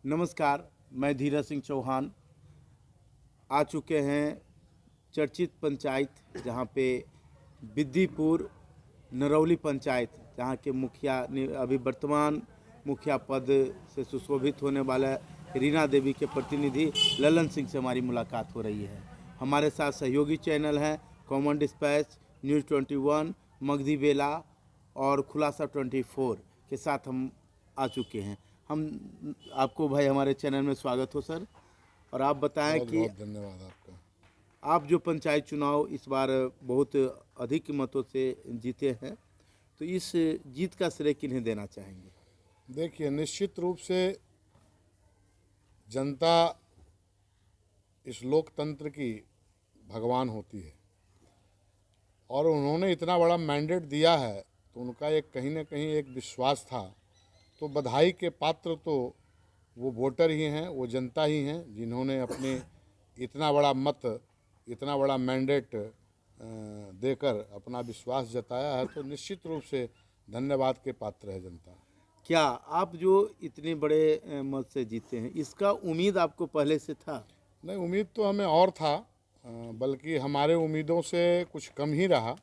नमस्कार, मैं धीरज सिंह चौहान आ चुके हैं चर्चित पंचायत जहां पे बिद्दीपुर नरौली पंचायत, जहां के मुखिया अभी वर्तमान मुखिया पद से सुशोभित होने वाला रीना देवी के प्रतिनिधि ललन सिंह से हमारी मुलाकात हो रही है। हमारे साथ सहयोगी चैनल हैं कॉमन डिस्पैच, न्यूज़ 21, मगधी बेला और खुलासा 24 के साथ हम आ चुके हैं। हम आपको भाई हमारे चैनल में स्वागत हो सर। और आप बताएं बहुत कि बहुत धन्यवाद आपका। आप जो पंचायत चुनाव इस बार बहुत अधिक मतों से जीते हैं, तो इस जीत का श्रेय किन्हें देना चाहेंगे? देखिए, निश्चित रूप से जनता इस लोकतंत्र की भगवान होती है और उन्होंने इतना बड़ा मैंडेट दिया है तो उनका एक कहीं ना कहीं एक विश्वास था। तो बधाई के पात्र तो वो वोटर ही हैं, वो जनता ही हैं जिन्होंने अपने इतना बड़ा मत, इतना बड़ा मैंडेट देकर अपना विश्वास जताया है। तो निश्चित रूप से धन्यवाद के पात्र है जनता। क्या आप जो इतने बड़े मत से जीते हैं, इसका उम्मीद आपको पहले से था? नहीं, उम्मीद तो हमें और था, बल्कि हमारे उम्मीदों से कुछ कम ही रहा।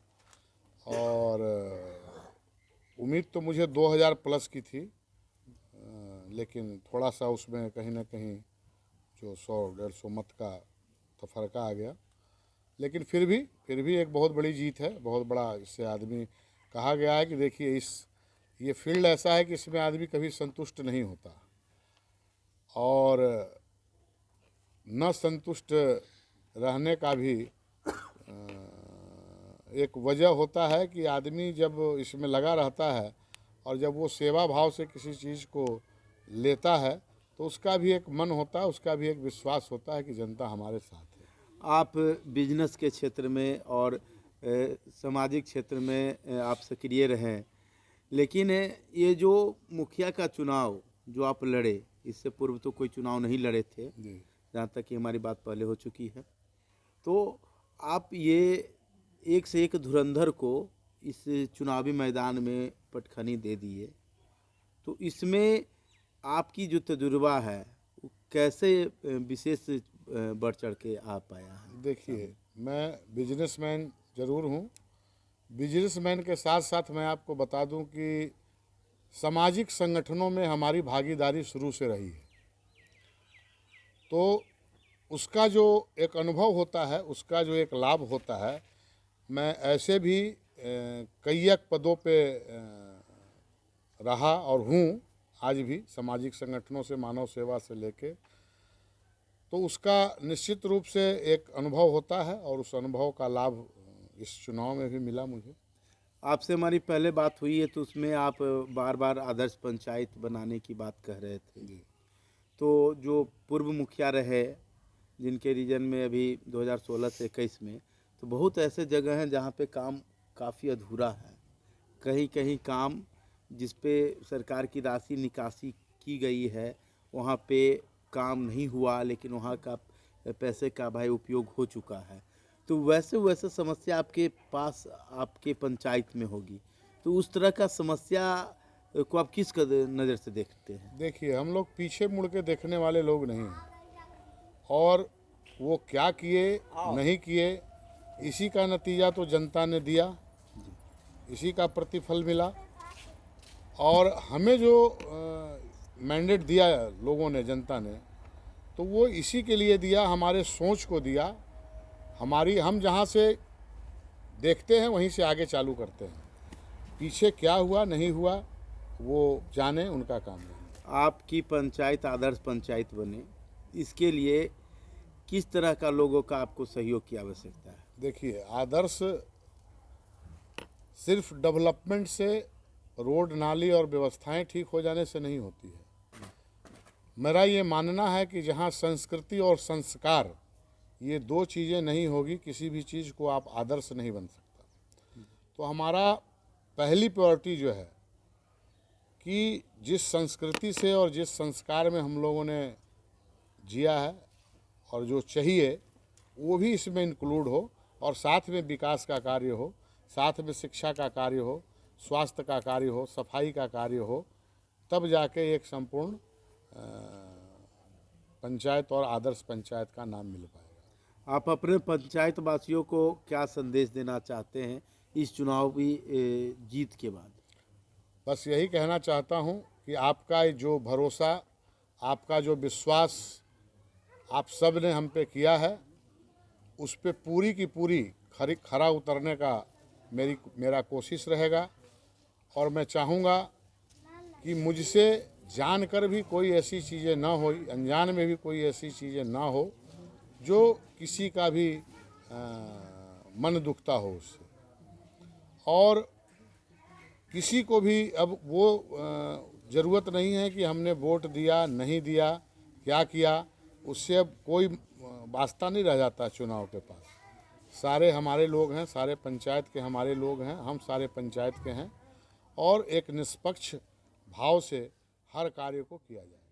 और उम्मीद तो मुझे 2000 प्लस की थी, लेकिन थोड़ा सा उसमें कहीं ना कहीं जो 100-150 मत का तफरका आ गया। लेकिन फिर भी एक बहुत बड़ी जीत है, बहुत बड़ा। इससे आदमी, कहा गया है कि देखिए ये फील्ड ऐसा है कि इसमें आदमी कभी संतुष्ट नहीं होता, और न संतुष्ट रहने का भी एक वजह होता है कि आदमी जब इसमें लगा रहता है और जब वो सेवा भाव से किसी चीज़ को लेता है तो उसका भी एक मन होता है, उसका भी एक विश्वास होता है कि जनता हमारे साथ है। आप बिजनेस के क्षेत्र में और सामाजिक क्षेत्र में आप सक्रिय रहे, लेकिन ये जो मुखिया का चुनाव जो आप लड़े, इससे पूर्व तो कोई चुनाव नहीं लड़े थे, जी, जहाँ तक कि हमारी बात पहले हो चुकी है। तो आप ये एक से एक धुरंधर को इस चुनावी मैदान में पटखनी दे दिए, तो इसमें आपकी जो तजुर्बा है वो कैसे विशेष बढ़ चढ़ के आ पाया है? देखिए, मैं बिजनेसमैन ज़रूर हूँ। बिजनेसमैन के साथ साथ मैं आपको बता दूं कि सामाजिक संगठनों में हमारी भागीदारी शुरू से रही है। तो उसका जो एक अनुभव होता है, उसका जो एक लाभ होता है, मैं ऐसे भी कई एक पदों पे रहा और हूँ आज भी, सामाजिक संगठनों से, मानव सेवा से लेके। तो उसका निश्चित रूप से एक अनुभव होता है और उस अनुभव का लाभ इस चुनाव में भी मिला मुझे। आपसे हमारी पहले बात हुई है तो उसमें आप बार बार आदर्श पंचायत बनाने की बात कह रहे थे। जी, तो जो पूर्व मुखिया रहे, जिनके रीजन में अभी 2016 से 21 में, तो बहुत ऐसे जगह हैं जहाँ पे काम काफ़ी अधूरा है। कहीं कहीं काम जिस पे सरकार की राशि निकासी की गई है, वहाँ पे काम नहीं हुआ, लेकिन वहाँ का पैसे का भाई उपयोग हो चुका है। तो वैसे समस्या आपके पास, आपके पंचायत में होगी, तो उस तरह का समस्या को आप किस नज़र से देखते हैं? देखिए, हम लोग पीछे मुड़ के देखने वाले लोग नहीं हैं, और वो क्या किए नहीं किए, इसी का नतीजा तो जनता ने दिया, इसी का प्रतिफल मिला। और हमें जो मैंडेट दिया लोगों ने, जनता ने, तो वो इसी के लिए दिया, हमारे सोच को दिया, हम जहाँ से देखते हैं वहीं से आगे चालू करते हैं। पीछे क्या हुआ नहीं हुआ वो जाने, उनका काम नहीं। आपकी पंचायत आदर्श पंचायत बने, इसके लिए किस तरह का लोगों का आपको सहयोग की आवश्यकता है? देखिए, आदर्श सिर्फ डेवलपमेंट से, रोड नाली और व्यवस्थाएं ठीक हो जाने से नहीं होती है। मेरा ये मानना है कि जहाँ संस्कृति और संस्कार, ये दो चीज़ें नहीं होगी, किसी भी चीज़ को आप आदर्श नहीं बन सकता। तो हमारा पहली प्रायोरिटी जो है कि जिस संस्कृति से और जिस संस्कार में हम लोगों ने जिया है और जो चाहिए वो भी इसमें इंक्लूड हो, और साथ में विकास का कार्य हो, साथ में शिक्षा का कार्य हो, स्वास्थ्य का कार्य हो, सफाई का कार्य हो, तब जाके एक संपूर्ण पंचायत और आदर्श पंचायत का नाम मिल पाएगा। आप अपने पंचायत वासियों को क्या संदेश देना चाहते हैं इस चुनावी जीत के बाद? बस यही कहना चाहता हूं कि आपका जो भरोसा, आपका जो विश्वास आप सब ने हम पे किया है, उस पे पूरी की पूरी खरा उतरने का मेरा कोशिश रहेगा। और मैं चाहूँगा कि मुझसे जानकर भी कोई ऐसी चीज़ें ना हो, अनजान में भी कोई ऐसी चीज़ें ना हो जो किसी का भी मन दुखता हो उससे। और किसी को भी अब वो ज़रूरत नहीं है कि हमने वोट दिया नहीं दिया क्या किया, उससे अब कोई वास्ता नहीं रह जाता चुनाव के पास। सारे हमारे लोग हैं, सारे पंचायत के हमारे लोग हैं, हम सारे पंचायत के हैं और एक निष्पक्ष भाव से हर कार्य को किया जाए।